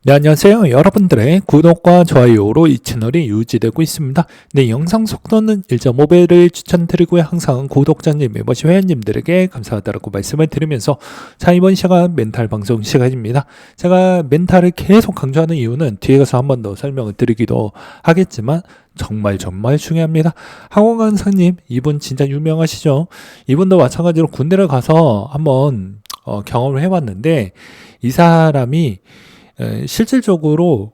네, 안녕하세요. 여러분들의 구독과 좋아요로 이 채널이 유지되고 있습니다. 네, 영상 속도는 1.5배를 추천드리고요. 항상 구독자님, 멤버십 회원님들에게 감사하다고 말씀을 드리면서 자, 이번 시간 멘탈 방송 시간입니다. 제가 멘탈을 계속 강조하는 이유는 뒤에 가서 한 번 더 설명을 드리기도 하겠지만 정말 중요합니다. 학원 강사님, 이분 진짜 유명하시죠? 이분도 마찬가지로 군대를 가서 한번 경험을 해봤는데 이 사람이 실질적으로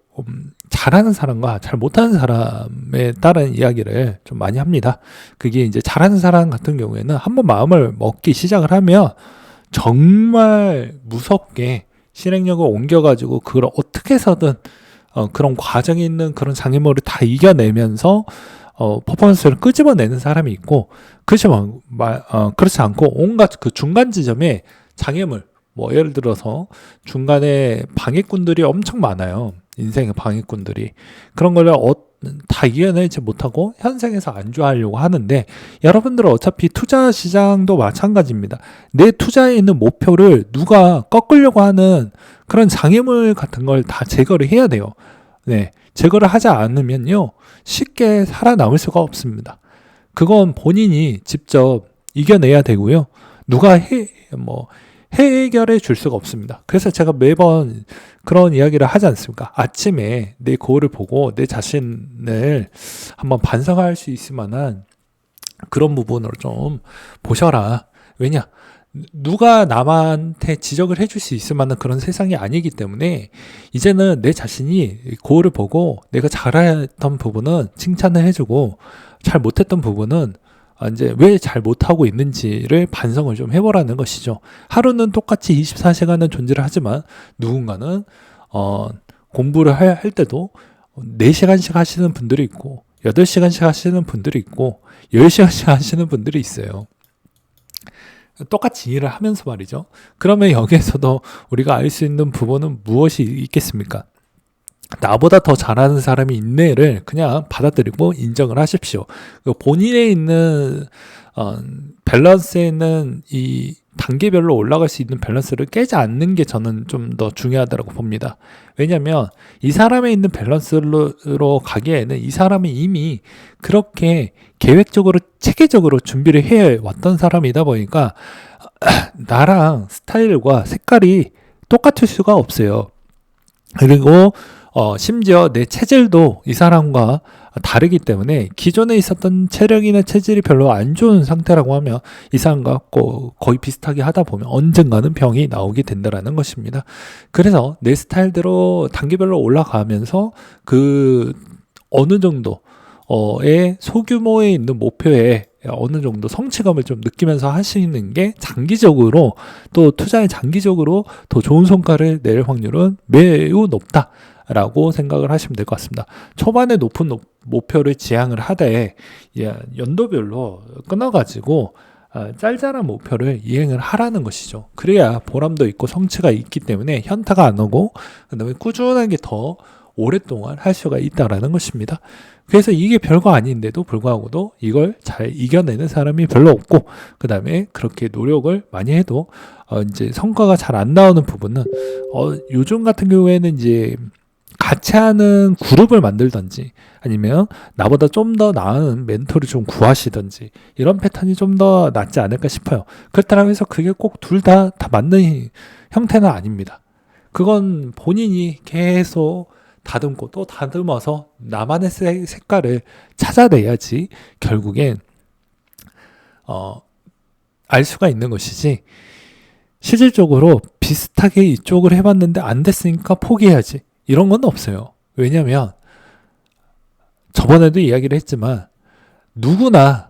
잘하는 사람과 잘 못하는 사람에 따른 이야기를 좀 많이 합니다. 그게 이제 잘하는 사람 같은 경우에는 한번 마음을 먹기 시작을 하면 정말 무섭게 실행력을 옮겨가지고 그걸 어떻게 해서든 그런 과정에 있는 그런 장애물을 다 이겨내면서 퍼포먼스를 끄집어내는 사람이 있고 그렇지 않고 온갖 그 중간 지점에 장애물 뭐 예를 들어서 중간에 방해꾼들이 엄청 많아요. 인생의 방해꾼들이. 그런 걸 다 이겨내지 못하고 현생에서 안주하려고 하는데 여러분들은 어차피 투자 시장도 마찬가지입니다. 내 투자에 있는 목표를 누가 꺾으려고 하는 그런 장애물 같은 걸 다 제거를 해야 돼요. 네, 제거를 하지 않으면요 쉽게 살아남을 수가 없습니다. 그건 본인이 직접 이겨내야 되고요. 누가 해결해 줄 수가 없습니다. 그래서 제가 매번 그런 이야기를 하지 않습니까? 아침에 내 거울을 보고 내 자신을 한번 반성할 수 있을 만한 그런 부분을 좀 보셔라. 왜냐? 누가 남한테 지적을 해줄 수 있을 만한 그런 세상이 아니기 때문에 이제는 내 자신이 거울을 보고 내가 잘했던 부분은 칭찬을 해주고 잘 못했던 부분은 이제 왜 잘 못하고 있는지를 반성을 좀 해보라는 것이죠. 하루는 똑같이 24시간은 존재를 하지만 누군가는 공부를 할 때도 4시간씩 하시는 분들이 있고 8시간씩 하시는 분들이 있고 10시간씩 하시는 분들이 있어요. 똑같이 일을 하면서 말이죠. 그러면 여기에서도 우리가 알 수 있는 부분은 무엇이 있겠습니까? 나보다 더 잘하는 사람이 있네를 그냥 받아들이고 인정을 하십시오. 본인에 있는 밸런스에 있는 이 단계별로 올라갈 수 있는 밸런스를 깨지 않는 게 저는 좀 더 중요하다고 봅니다. 왜냐하면 이 사람에 있는 밸런스로 가기에는 이 사람이 이미 그렇게 계획적으로 체계적으로 준비를 해왔던 사람이다 보니까 나랑 스타일과 색깔이 똑같을 수가 없어요. 그리고 심지어 내 체질도 이 사람과 다르기 때문에 기존에 있었던 체력이나 체질이 별로 안 좋은 상태라고 하면 이 사람과 거의 비슷하게 하다 보면 언젠가는 병이 나오게 된다는 것입니다. 그래서 내 스타일대로 단계별로 올라가면서 그 어느 정도의 소규모에 있는 목표에 어느 정도 성취감을 좀 느끼면서 하시는 게 장기적으로 또 투자에 장기적으로 더 좋은 성과를 낼 확률은 매우 높다. 라고 생각을 하시면 될 것 같습니다. 초반에 높은 목표를 지향을 하되 연도별로 끊어가지고 짤짤한 목표를 이행을 하라는 것이죠. 그래야 보람도 있고 성취가 있기 때문에 현타가 안 오고 그 다음에 꾸준하게 더 오랫동안 할 수가 있다라는 것입니다. 그래서 이게 별거 아닌데도 불구하고도 이걸 잘 이겨내는 사람이 별로 없고 그 다음에 그렇게 노력을 많이 해도 이제 성과가 잘 안 나오는 부분은 요즘 같은 경우에는 이제 같이 하는 그룹을 만들든지 아니면 나보다 좀 더 나은 멘토를 좀 구하시든지 이런 패턴이 좀 더 낫지 않을까 싶어요. 그렇다고 해서 그게 꼭 둘 다 맞는 형태는 아닙니다. 그건 본인이 계속 다듬고 또 다듬어서 나만의 색깔을 찾아내야지 결국엔 알 수가 있는 것이지 실질적으로 비슷하게 이쪽을 해봤는데 안 됐으니까 포기해야지 이런 건 없어요. 왜냐면 저번에도 이야기를 했지만 누구나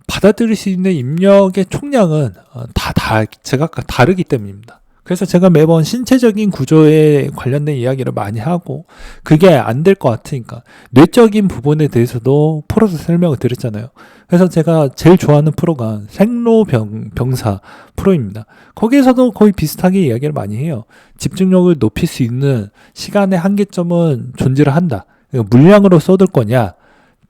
받아들일 수 있는 입력의 총량은 다 제각각 다르기 때문입니다. 그래서 제가 매번 신체적인 구조에 관련된 이야기를 많이 하고 그게 안 될 것 같으니까 뇌적인 부분에 대해서도 풀어서 설명을 드렸잖아요. 그래서 제가 제일 좋아하는 프로가 생로병사 프로입니다. 거기에서도 거의 비슷하게 이야기를 많이 해요. 집중력을 높일 수 있는 시간의 한계점은 존재를 한다. 물량으로 쏟을 거냐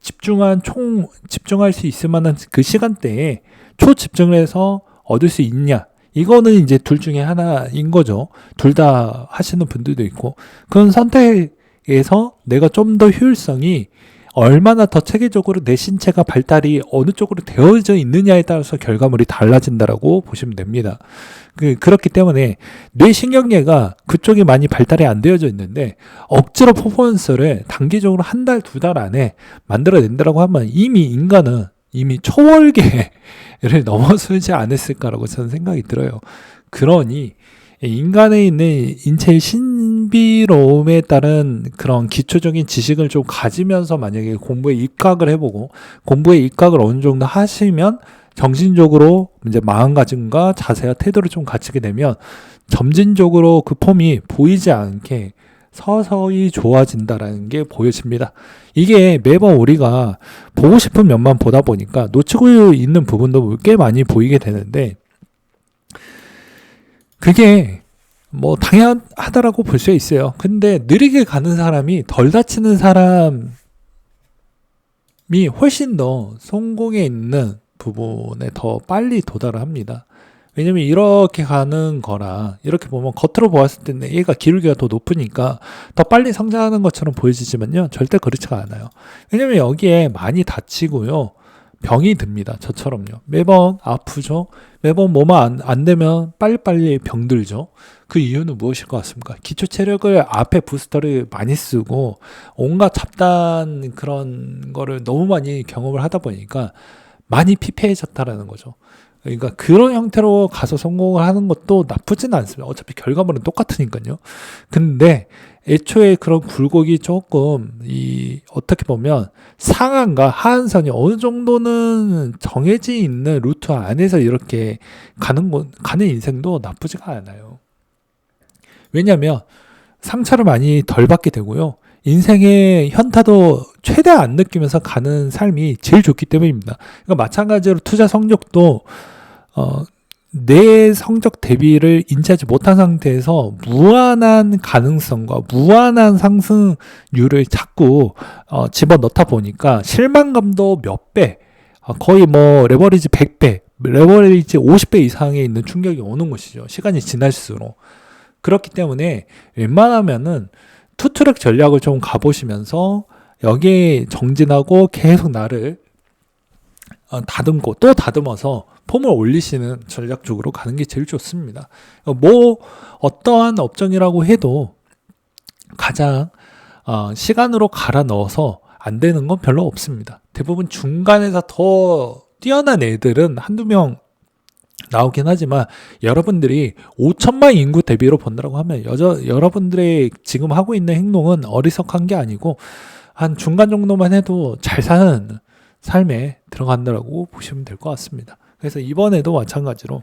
집중할 수 있을 만한 그 시간대에 초집중을 해서 얻을 수 있냐 이거는 이제 둘 중에 하나인 거죠. 둘 다 하시는 분들도 있고, 그런 선택에서 내가 좀 더 효율성이 얼마나 더 체계적으로 내 신체가 발달이 어느 쪽으로 되어져 있느냐에 따라서 결과물이 달라진다라고 보시면 됩니다. 그렇기 때문에 뇌신경계가 그쪽이 많이 발달이 안 되어져 있는데 억지로 퍼포먼스를 단기적으로 한 달, 두 달 안에 만들어낸다라고 하면 이미 인간은 이미 초월계를 넘어서지 않았을까라고 저는 생각이 들어요. 그러니 인간에 있는 인체의 신비로움에 따른 그런 기초적인 지식을 좀 가지면서 만약에 공부에 입각을 해보고 공부에 입각을 어느 정도 하시면 정신적으로 이제 마음가짐과 자세와 태도를 좀 갖추게 되면 점진적으로 그 폼이 보이지 않게 서서히 좋아진다라는 게 보여집니다. 이게 매번 우리가 보고 싶은 면만 보다 보니까 놓치고 있는 부분도 꽤 많이 보이게 되는데 그게 뭐 당연하다라고 볼 수 있어요. 근데 느리게 가는 사람이 덜 다치는 사람이 훨씬 더 성공에 있는 부분에 더 빨리 도달을 합니다. 왜냐면 이렇게 가는 거라 이렇게 보면 겉으로 보았을 때는 얘가 기울기가 더 높으니까 더 빨리 성장하는 것처럼 보여지지만요. 절대 그렇지가 않아요. 왜냐면 여기에 많이 다치고요. 병이 듭니다. 저처럼요. 매번 아프죠. 매번 뭐만 안 되면 빨리빨리 병들죠. 그 이유는 무엇일 것 같습니까? 기초 체력을 앞에 부스터를 많이 쓰고 온갖 잡다한 그런 거를 너무 많이 경험을 하다 보니까 많이 피폐해졌다라는 거죠. 그러니까 그런 형태로 가서 성공을 하는 것도 나쁘지는 않습니다. 어차피 결과물은 똑같으니까요. 근데 애초에 그런 굴곡이 조금 어떻게 보면 상한과 하한선이 어느 정도는 정해져 있는 루트 안에서 이렇게 가는 인생도 나쁘지가 않아요. 왜냐하면 상처를 많이 덜 받게 되고요. 인생의 현타도 최대 안 느끼면서 가는 삶이 제일 좋기 때문입니다. 그러니까 마찬가지로 투자 성적도 내 성적 대비를 인지하지 못한 상태에서 무한한 가능성과 무한한 상승률을 자꾸 집어넣다 보니까 실망감도 몇 배, 거의 뭐 레버리지 100배, 레버리지 50배 이상에 있는 충격이 오는 것이죠. 시간이 지날수록. 그렇기 때문에 웬만하면은 투트랙 전략을 좀 가보시면서 여기에 정진하고 계속 나를 다듬고 또 다듬어서 폼을 올리시는 전략 쪽으로 가는 게 제일 좋습니다. 뭐 어떠한 업종이라고 해도 가장 시간으로 갈아 넣어서 안 되는 건 별로 없습니다. 대부분 중간에서 더 뛰어난 애들은 한두 명 나오긴 하지만 여러분들이 5천만 인구 대비로 본다고 하면 여러분들의 지금 하고 있는 행동은 어리석한 게 아니고 한 중간 정도만 해도 잘 사는 삶에 들어간다고 보시면 될 것 같습니다. 그래서 이번에도 마찬가지로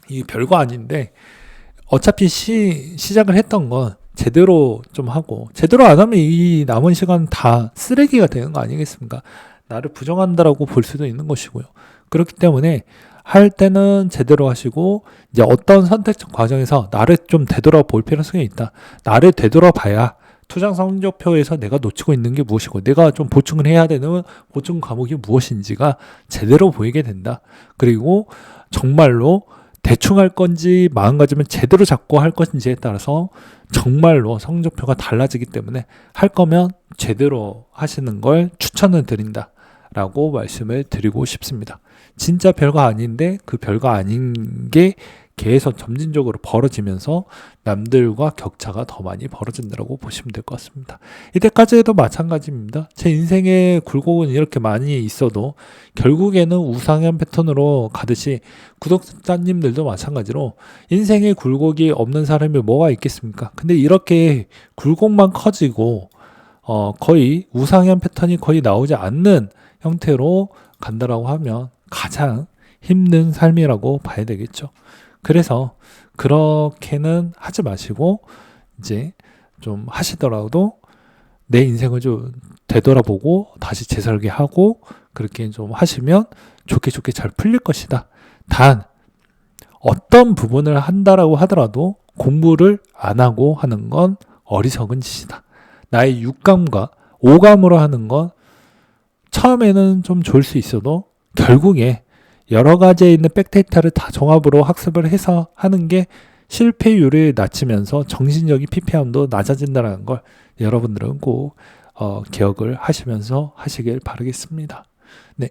이 별거 아닌데 어차피 시작을 했던 건 제대로 좀 하고 제대로 안 하면 이 남은 시간 다 쓰레기가 되는 거 아니겠습니까? 나를 부정한다라고 볼 수도 있는 것이고요. 그렇기 때문에 할 때는 제대로 하시고 이제 어떤 선택적 과정에서 나를 좀 되돌아볼 필요성이 있다. 나를 되돌아봐야 투자 성적표에서 내가 놓치고 있는 게 무엇이고 내가 좀 보충을 해야 되는 보충 과목이 무엇인지가 제대로 보이게 된다. 그리고 정말로 대충 할 건지 마음가짐을 제대로 잡고 할 것인지에 따라서 정말로 성적표가 달라지기 때문에 할 거면 제대로 하시는 걸 추천을 드린다 라고 말씀을 드리고 싶습니다. 진짜 별거 아닌데 그 별거 아닌 게 계속 점진적으로 벌어지면서 남들과 격차가 더 많이 벌어진다고 보시면 될 것 같습니다. 이때까지 해도 마찬가지입니다. 제 인생의 굴곡은 이렇게 많이 있어도 결국에는 우상향 패턴으로 가듯이 구독자님들도 마찬가지로 인생의 굴곡이 없는 사람이 뭐가 있겠습니까? 근데 이렇게 굴곡만 커지고 거의 우상향 패턴이 거의 나오지 않는 형태로 간다라고 하면 가장 힘든 삶이라고 봐야 되겠죠. 그래서 그렇게는 하지 마시고 이제 좀 하시더라도 내 인생을 좀 되돌아보고 다시 재설계하고 그렇게 좀 하시면 좋게 잘 풀릴 것이다. 단 어떤 부분을 한다라고 하더라도 공부를 안 하고 하는 건 어리석은 짓이다. 나의 육감과 오감으로 하는 건 처음에는 좀 좋을 수 있어도 결국에 여러 가지에 있는 백데이터를 다 종합으로 학습을 해서 하는 게 실패율을 낮추면서 정신적인 피폐함도 낮아진다는 걸 여러분들은 꼭 기억을 하시면서 하시길 바라겠습니다. 네,